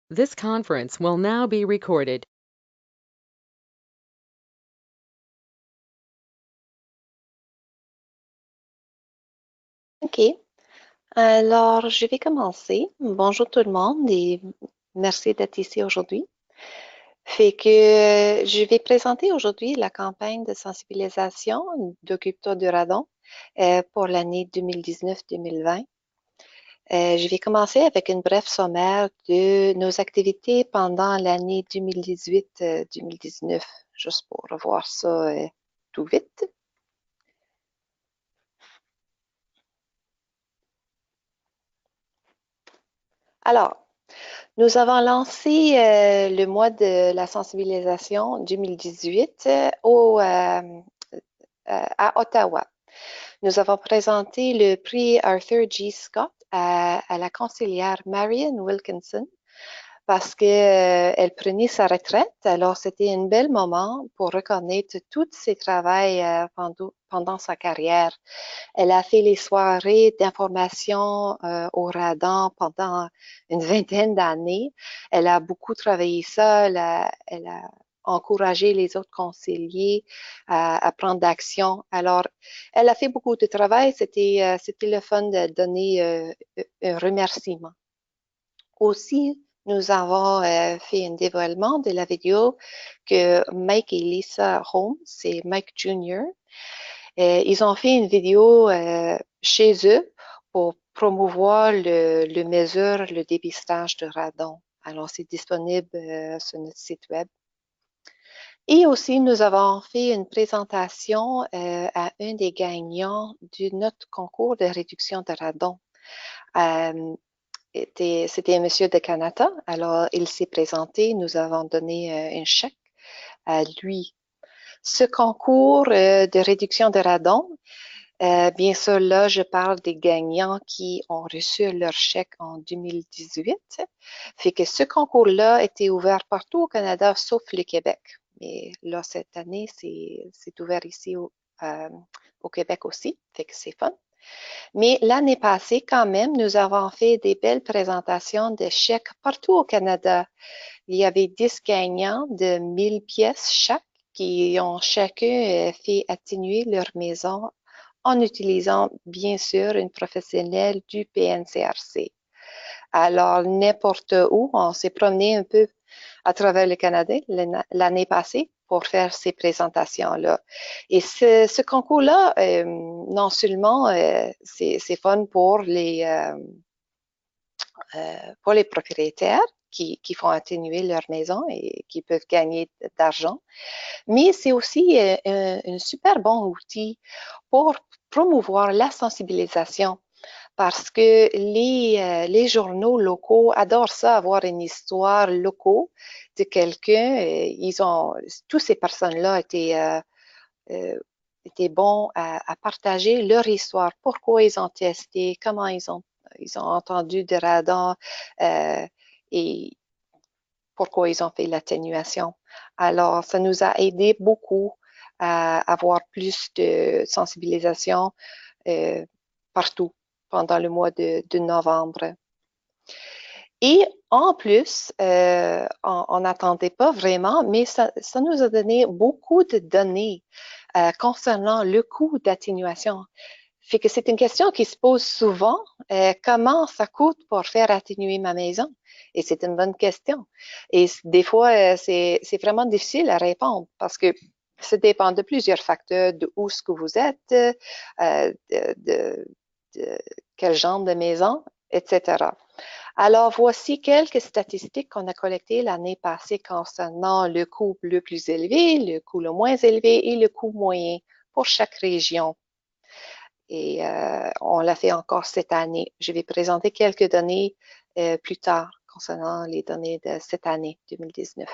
This conference will now be recorded. OK. Alors, je vais commencer. Bonjour tout le monde et merci d'être ici aujourd'hui. Fait que je vais présenter aujourd'hui la campagne de sensibilisation d'Occupe-toi du radon pour l'année 2019-2020. Je vais commencer avec une brève sommaire de nos activités pendant l'année 2018-2019, juste pour revoir ça tout vite. Alors, nous avons lancé le mois de la sensibilisation 2018 à Ottawa. Nous avons présenté le prix Arthur G. Scott à la conseillère Marian Wilkinson parce qu'elle prenait sa retraite. Alors, c'était un bel moment pour reconnaître tout ses travaux pendant sa carrière. Elle a fait les soirées d'information au radon pendant une vingtaine d'années. Elle a beaucoup travaillé ça. Elle a encouragé les autres conseillers à prendre d'action. Alors, elle a fait beaucoup de travail. C'était le fun de donner un remerciement. Aussi, nous avons fait un dévoilement de la vidéo que Mike et Lisa Holmes, c'est Mike Jr., ils ont fait une vidéo chez eux pour promouvoir le mesure, le dépistage de radon. Alors, c'est disponible sur notre site web. Et aussi, nous avons fait une présentation à un des gagnants de notre concours de réduction de radon. C'était un monsieur de Canada. Alors, il s'est présenté. Nous avons donné un chèque à lui. Ce concours de réduction de radon, bien sûr, là, je parle des gagnants qui ont reçu leur chèque en 2018. Fait que ce concours-là était ouvert partout au Canada, sauf le Québec. Mais là, cette année, c'est ouvert ici au Québec aussi. Fait que c'est fun. Mais l'année passée, quand même, nous avons fait des belles présentations de chèques partout au Canada. Il y avait 10 gagnants de 1000 pièces chaque qui ont chacun fait atténuer leur maison en utilisant, bien sûr, une professionnelle du PNCRC. Alors, n'importe où, on s'est promené un peu à travers le Canada l'année passée pour faire ces présentations-là. Et ce concours-là, non seulement c'est fun pour les propriétaires qui font atténuer leur maison et qui peuvent gagner d'argent, mais c'est aussi un super bon outil pour promouvoir la sensibilisation parce que les journaux locaux adorent ça, avoir une histoire locale de quelqu'un. Toutes ces personnes-là étaient bons à partager leur histoire, pourquoi ils ont testé, comment ils ont entendu des radars et pourquoi ils ont fait l'atténuation. Alors, ça nous a aidé beaucoup à avoir plus de sensibilisation partout pendant le mois de novembre. Et en plus, on n'attendait pas vraiment, mais ça nous a donné beaucoup de données concernant le coût d'atténuation. Fait que c'est une question qui se pose souvent. Comment ça coûte pour faire atténuer ma maison? Et c'est une bonne question. Et des fois, c'est vraiment difficile à répondre parce que ça dépend de plusieurs facteurs, de où ce que vous êtes, de quel genre de maison, etc. Alors, voici quelques statistiques qu'on a collectées l'année passée concernant le coût le plus élevé, le coût le moins élevé et le coût moyen pour chaque région. Et on l'a fait encore cette année. Je vais présenter quelques données plus tard concernant les données de cette année 2019.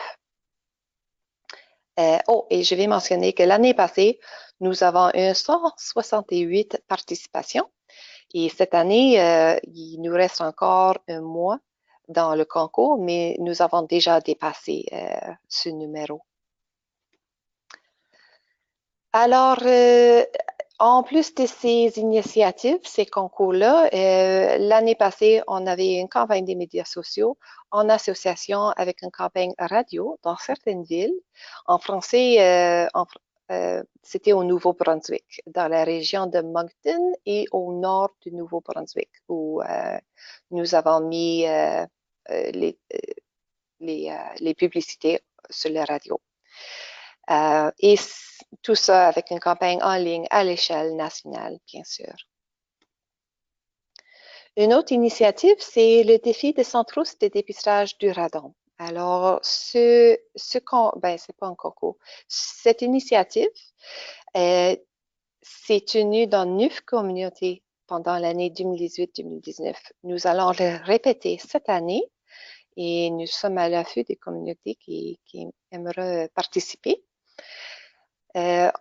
Et je vais mentionner que l'année passée, nous avons eu 168 participations. Et cette année, il nous reste encore un mois dans le concours, mais nous avons déjà dépassé ce numéro. Alors, En plus de ces initiatives, ces concours-là, l'année passée, on avait une campagne des médias sociaux en association avec une campagne radio dans certaines villes. En français, c'était au Nouveau-Brunswick, dans la région de Moncton et au nord du Nouveau-Brunswick, où nous avons mis les publicités sur la radio. Et tout ça avec une campagne en ligne à l'échelle nationale, bien sûr. Une autre initiative, c'est le défi de Centros de dépistage du radon. Alors, c'est pas un concours. Cette initiative s'est tenue dans 9 communautés pendant l'année 2018-2019. Nous allons le répéter cette année et nous sommes à l'affût des communautés qui aimeraient participer. Mais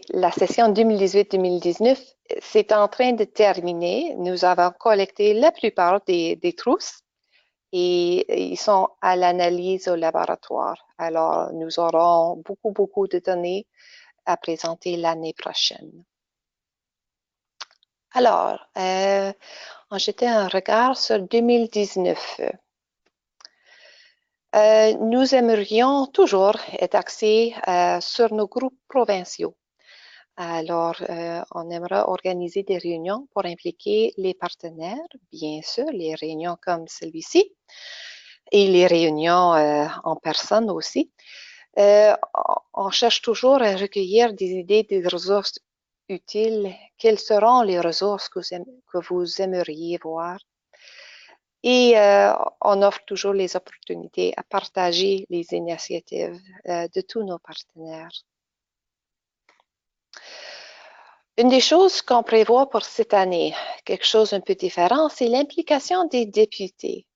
la session 2018-2019, c'est en train de terminer. Nous avons collecté la plupart des trousses et ils sont à l'analyse au laboratoire. Alors, nous aurons beaucoup de données à présenter l'année prochaine. Alors, on jetait un regard sur 2019. Nous aimerions toujours être axés sur nos groupes provinciaux. Alors, on aimerait organiser des réunions pour impliquer les partenaires, bien sûr, les réunions comme celui-ci, et les réunions en personne aussi. On cherche toujours à recueillir des idées de ressources utiles. Quelles seront les ressources que vous aimeriez voir? Et on offre toujours les opportunités à partager les initiatives de tous nos partenaires. Une des choses qu'on prévoit pour cette année, quelque chose d'un peu différent, c'est l'implication des députés.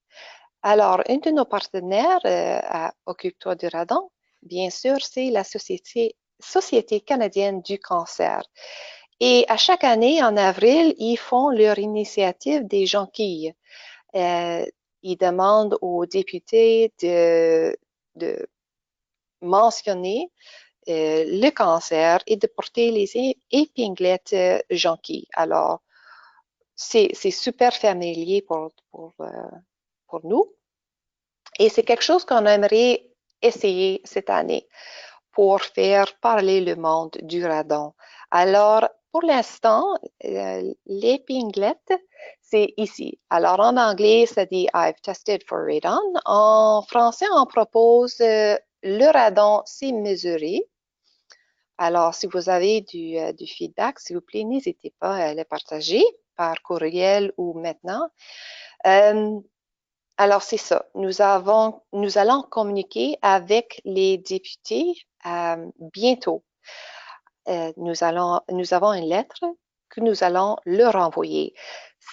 Alors, un de nos partenaires à Occupe-toi du radon, bien sûr, c'est la Société canadienne du cancer. Et à chaque année, en avril, ils font leur initiative des jonquilles. Ils demandent aux députés de mentionner le cancer et de porter les épinglettes jonquilles. Alors, c'est super familier pour nous. Et c'est quelque chose qu'on aimerait essayer cette année pour faire parler le monde du radon. Alors, pour l'instant, l'épinglette, c'est ici. Alors, en anglais, ça dit I've tested for radon. En français, on propose le radon, c'est mesuré. Alors, si vous avez du feedback, s'il vous plaît, n'hésitez pas à le partager par courriel ou maintenant. Alors, c'est ça. Nous allons communiquer avec les députés bientôt. Nous avons une lettre que nous allons leur envoyer.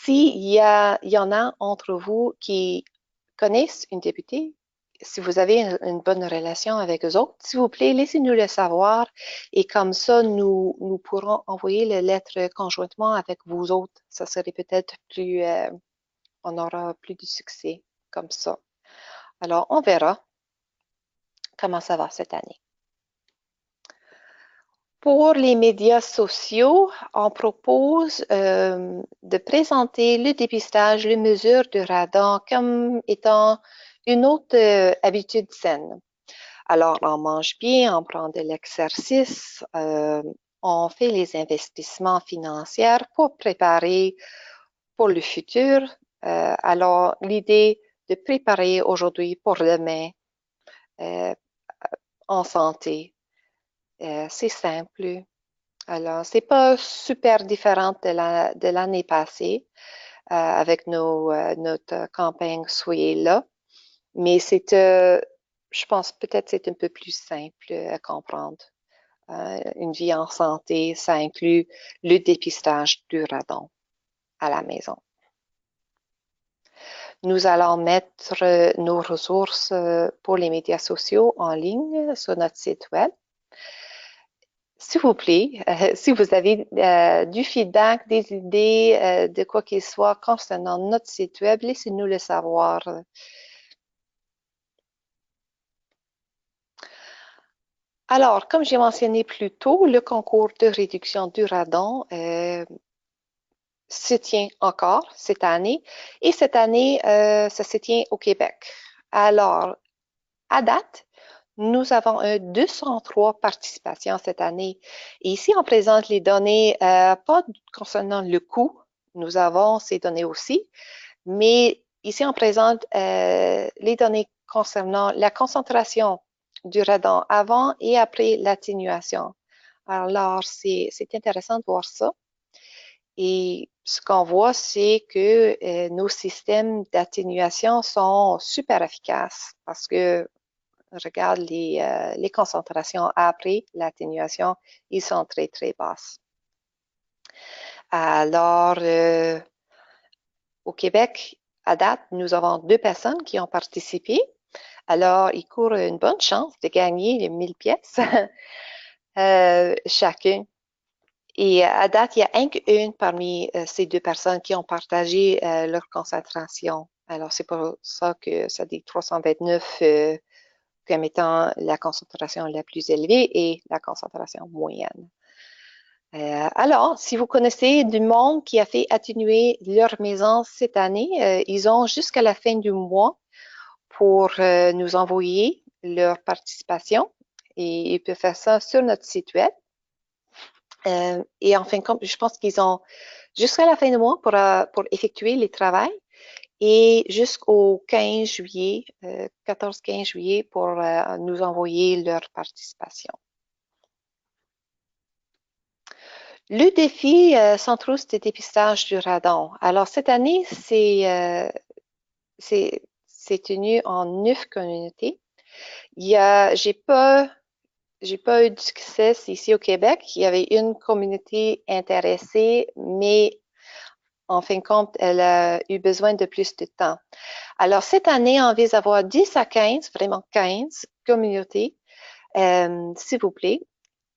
S'il y en a entre vous qui connaissent une députée, si vous avez une bonne relation avec eux autres, s'il vous plaît, laissez-nous le savoir et comme ça, nous pourrons envoyer la lettre conjointement avec vous autres. Ça serait peut-être on aura plus de succès comme ça. Alors, on verra comment ça va cette année. Pour les médias sociaux, on propose de présenter le dépistage, les mesures de radon comme étant une autre habitude saine. Alors, on mange bien, on prend de l'exercice, on fait les investissements financiers pour préparer pour le futur. Alors, l'idée de préparer aujourd'hui pour demain en santé, c'est simple. Alors, c'est pas super différent de l'année passée avec notre campagne Soyez là, mais je pense peut-être c'est un peu plus simple à comprendre. Une vie en santé, ça inclut le dépistage du radon à la maison. Nous allons mettre nos ressources pour les médias sociaux en ligne sur notre site web. S'il vous plaît, si vous avez du feedback, des idées, de quoi qu'il soit concernant notre site web, laissez-nous le savoir. Alors, comme j'ai mentionné plus tôt, le concours de réduction du radon se tient encore cette année et cette année, ça se tient au Québec. Alors, à date, nous avons 203 participations cette année. Et ici, on présente les données, pas concernant le coût, nous avons ces données aussi, mais ici, on présente les données concernant la concentration du radon avant et après l'atténuation. Alors, c'est intéressant de voir ça. Et ce qu'on voit, c'est que nos systèmes d'atténuation sont super efficaces parce que regarde les concentrations après l'atténuation, ils sont très, très basses. Alors, au Québec, à date, nous avons 2 personnes qui ont participé. Alors, ils courent une bonne chance de gagner les 1000 pièces chacun. Et à date, il y a une parmi ces 2 personnes qui ont partagé leur concentration. Alors, c'est pour ça que ça dit 329 comme étant la concentration la plus élevée et la concentration moyenne. Alors, si vous connaissez du monde qui a fait atténuer leur maison cette année, ils ont jusqu'à la fin du mois pour nous envoyer leur participation et ils peuvent faire ça sur notre site web. Et en fin de compte, je pense qu'ils ont jusqu'à la fin du mois pour effectuer les travaux et jusqu'au 15 juillet, 14-15 juillet pour nous envoyer leur participation. Le défi sans trousse de dépistage du radon. Alors, cette année, c'est tenu en 9 communautés. J'ai pas eu de succès ici au Québec. Il y avait une communauté intéressée, mais en fin de compte, elle a eu besoin de plus de temps. Alors, cette année, on vise avoir 10 à 15, vraiment 15 communautés, s'il vous plaît.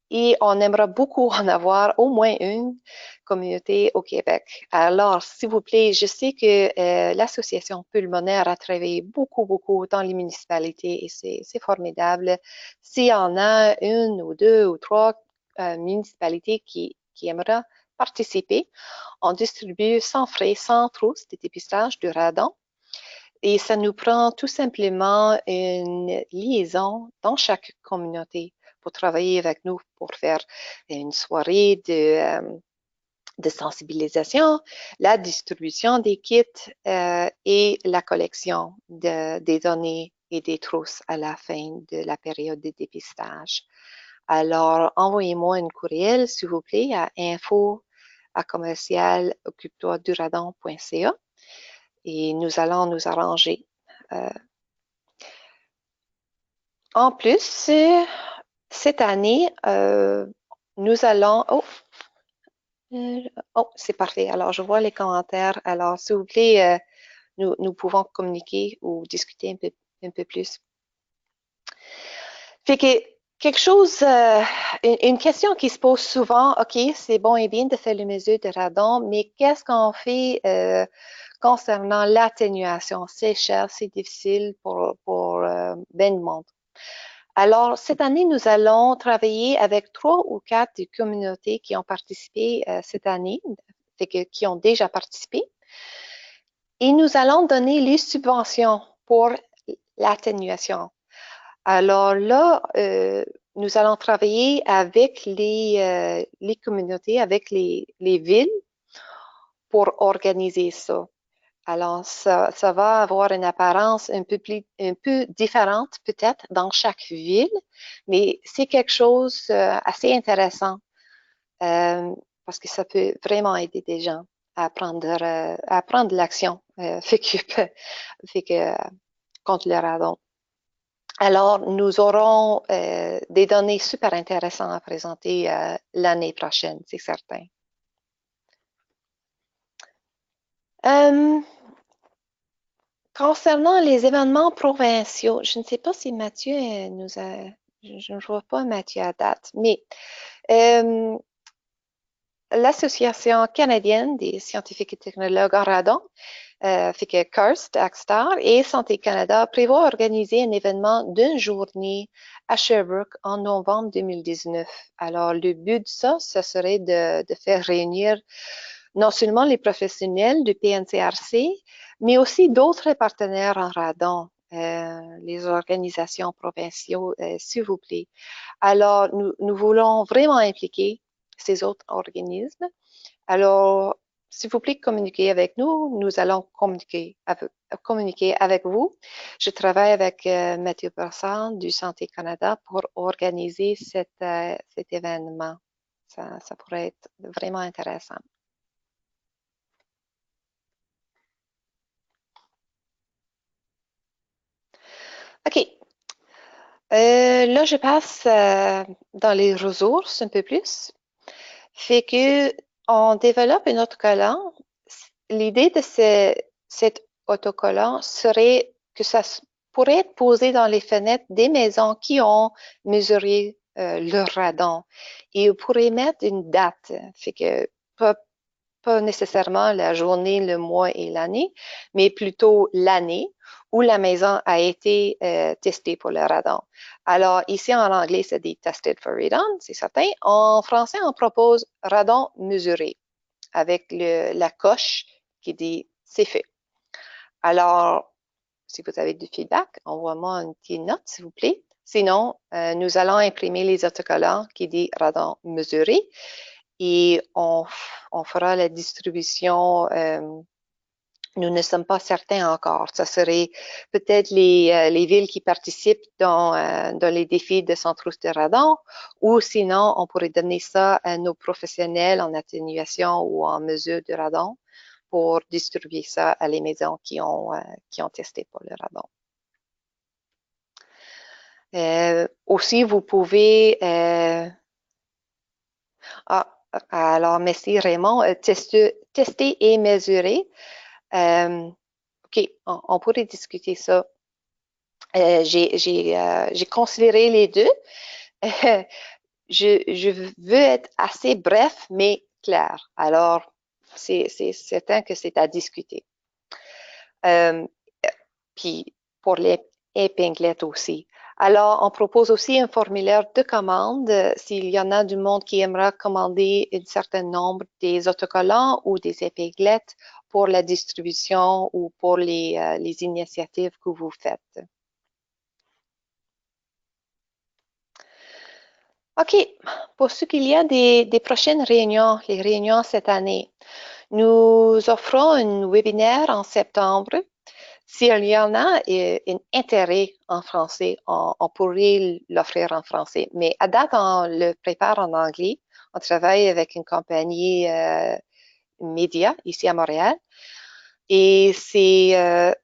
Et on aimerait beaucoup en avoir au moins une communauté au Québec. Alors, s'il vous plaît, je sais que l'Association pulmonaire a travaillé beaucoup dans les municipalités et c'est formidable. S'il y en a une ou deux ou trois municipalités qui aimeraient participer, on distribue sans frais, sans trousse de dépistage du radon. Et ça nous prend tout simplement une liaison dans chaque communauté pour travailler avec nous, pour faire une soirée de sensibilisation, la distribution des kits et la collection des données et des trousses à la fin de la période de dépistage. Alors, envoyez-moi un courriel, s'il vous plaît, à info@commercial-occupe-toi-du-radon.ca et nous allons nous arranger. En plus, cette année, nous allons... Oh, c'est parfait. Alors, je vois les commentaires. Alors, s'il vous plaît, nous pouvons communiquer ou discuter un peu plus. Fait que quelque chose, une question qui se pose souvent, OK, c'est bon et bien de faire les mesures de radon, mais qu'est-ce qu'on fait concernant l'atténuation? C'est cher, c'est difficile pour ben de monde. Alors, cette année, nous allons travailler avec 3 ou 4 des communautés qui ont participé cette année, qui ont déjà participé. Et nous allons donner les subventions pour l'atténuation. Alors là, nous allons travailler avec les communautés, avec les villes pour organiser ça. Alors, ça va avoir une apparence un peu différente peut-être dans chaque ville, mais c'est quelque chose assez intéressant parce que ça peut vraiment aider des gens à prendre l'action contre le radon. Alors, nous aurons des données super intéressantes à présenter l'année prochaine, c'est certain. Concernant les événements provinciaux, je ne sais pas si Mathieu je ne vois pas Mathieu à date, mais l'Association canadienne des scientifiques et technologues en radon Fait que Karst, Axstar et Santé Canada prévoient organiser un événement d'une journée à Sherbrooke en novembre 2019. Alors, le but de ça, ce serait de faire réunir non seulement les professionnels du PNCRC, mais aussi d'autres partenaires en radon, les organisations provinciaux, s'il vous plaît. Alors, nous voulons vraiment impliquer ces autres organismes. Alors, s'il vous plaît, communiquez avec nous. Nous allons communiquer avec vous. Je travaille avec Mathieu Persson du Santé Canada pour organiser cet événement. Ça pourrait être vraiment intéressant. OK. Là, je passe dans les ressources un peu plus. Fait que on développe un autocollant. L'idée de cet autocollant serait que ça pourrait être posé dans les fenêtres des maisons qui ont mesuré leur radon. Et on pourrait mettre une date. Fait que pas nécessairement la journée, le mois et l'année, mais plutôt l'année où la maison a été testée pour le radon. Alors, ici en anglais, c'est dit tested for radon, c'est certain. En français, on propose radon mesuré avec la coche qui dit c'est fait. Alors, si vous avez du feedback, envoie-moi une petite note, s'il vous plaît. Sinon, nous allons imprimer les autocollants qui dit radon mesuré et on fera la distribution. Nous ne sommes pas certains encore. Ça serait peut-être les villes qui participent dans les défis de Centros de radon, ou sinon, on pourrait donner ça à nos professionnels en atténuation ou en mesure de radon pour distribuer ça à les maisons qui ont testé pour le radon. Aussi, vous pouvez... alors, merci Raymond. Tester et mesurer. OK, on pourrait discuter ça. J'ai considéré les deux. Je veux être assez bref, mais clair. Alors, c'est certain que c'est à discuter. Puis, pour les épinglettes aussi. Alors, on propose aussi un formulaire de commande s'il y en a du monde qui aimera commander un certain nombre des autocollants ou des épinglettes pour la distribution ou pour les initiatives que vous faites. OK. Pour ce qu'il y a des prochaines réunions, les réunions cette année, nous offrons un webinaire en septembre. S'il y en a un intérêt en français, on pourrait l'offrir en français. Mais à date, on le prépare en anglais. On travaille avec une compagnie média ici à Montréal. Et c'est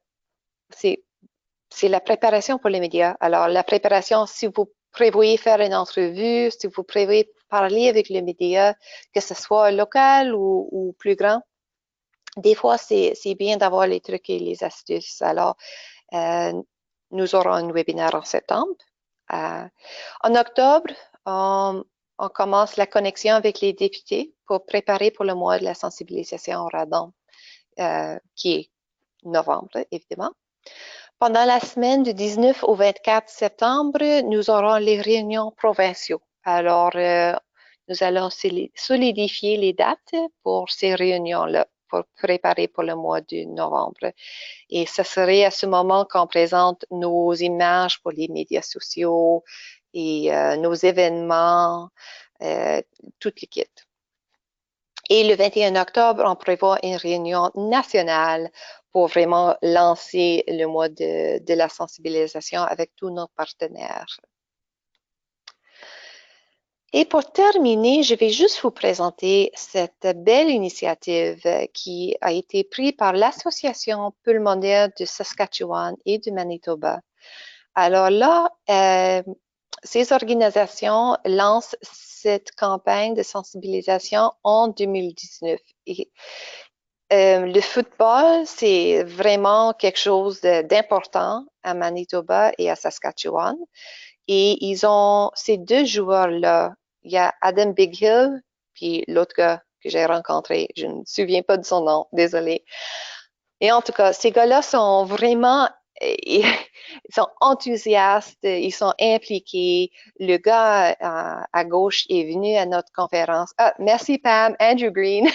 la préparation pour les médias. Alors, la préparation, si vous prévoyez faire une entrevue, si vous prévoyez parler avec les médias, que ce soit local ou plus grand, des fois, c'est bien d'avoir les trucs et les astuces. Alors, nous aurons un webinaire en septembre. En octobre, on commence la connexion avec les députés pour préparer pour le mois de la sensibilisation au radon, qui est novembre, évidemment. Pendant la semaine du 19 au 24 septembre, nous aurons les réunions provinciaux. Alors, nous allons solidifier les dates pour ces réunions-là, pour préparer pour le mois de novembre. Et ce serait à ce moment qu'on présente nos images pour les médias sociaux et nos événements, tout les kits. Et le 21 octobre, on prévoit une réunion nationale pour vraiment lancer le mois de la sensibilisation avec tous nos partenaires. Et pour terminer, je vais juste vous présenter cette belle initiative qui a été prise par l'Association pulmonaire de Saskatchewan et du Manitoba. Alors là, ces organisations lancent cette campagne de sensibilisation en 2019. Et, le football, c'est vraiment quelque chose d'important à Manitoba et à Saskatchewan. Et ils ont ces deux joueurs-là. Il y a Adam Bighill, puis l'autre gars que j'ai rencontré, je ne me souviens pas de son nom, désolé. Et en tout cas, ces gars-là sont vraiment, ils sont enthousiastes, ils sont impliqués. Le gars à gauche est venu à notre conférence. Ah, merci Pam, Andrew Green.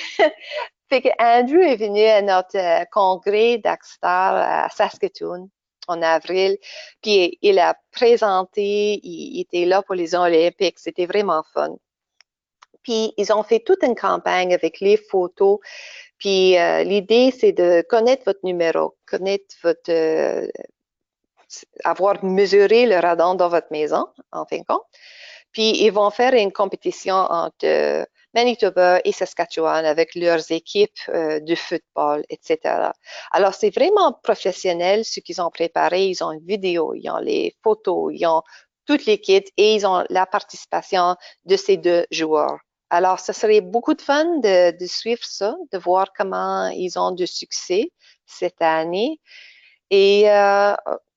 Fait que Andrew est venu à notre congrès d'Axstar à Saskatoon en avril, puis il a présenté, il était là pour les Olympiques, c'était vraiment fun. Puis ils ont fait toute une campagne avec les photos, puis l'idée c'est de connaître votre numéro, connaître votre, avoir mesuré le radon dans votre maison, en fin de compte. Puis ils vont faire une compétition entre Manitoba et Saskatchewan avec leurs équipes de football, etc. Alors c'est vraiment professionnel ce qu'ils ont préparé. Ils ont une vidéo, ils ont les photos, ils ont toutes les kits et ils ont la participation de ces deux joueurs. Alors, ce serait beaucoup de fun de suivre ça, de voir comment ils ont de succès cette année. Et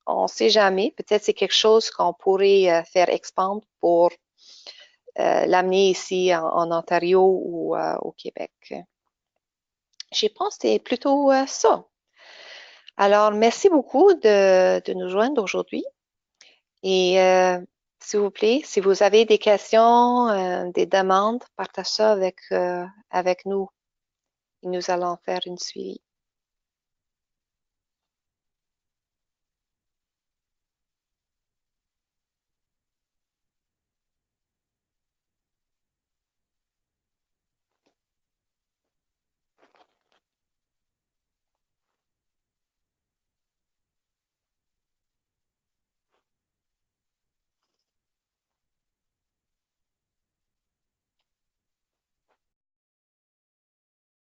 on ne sait jamais, peut-être c'est quelque chose qu'on pourrait faire expandre pour l'amener ici en Ontario ou au Québec. Je pense que c'est plutôt ça. Alors, merci beaucoup de nous joindre aujourd'hui. Et s'il vous plaît, si vous avez des questions, des demandes, partagez ça avec nous. Et nous allons faire une suivi.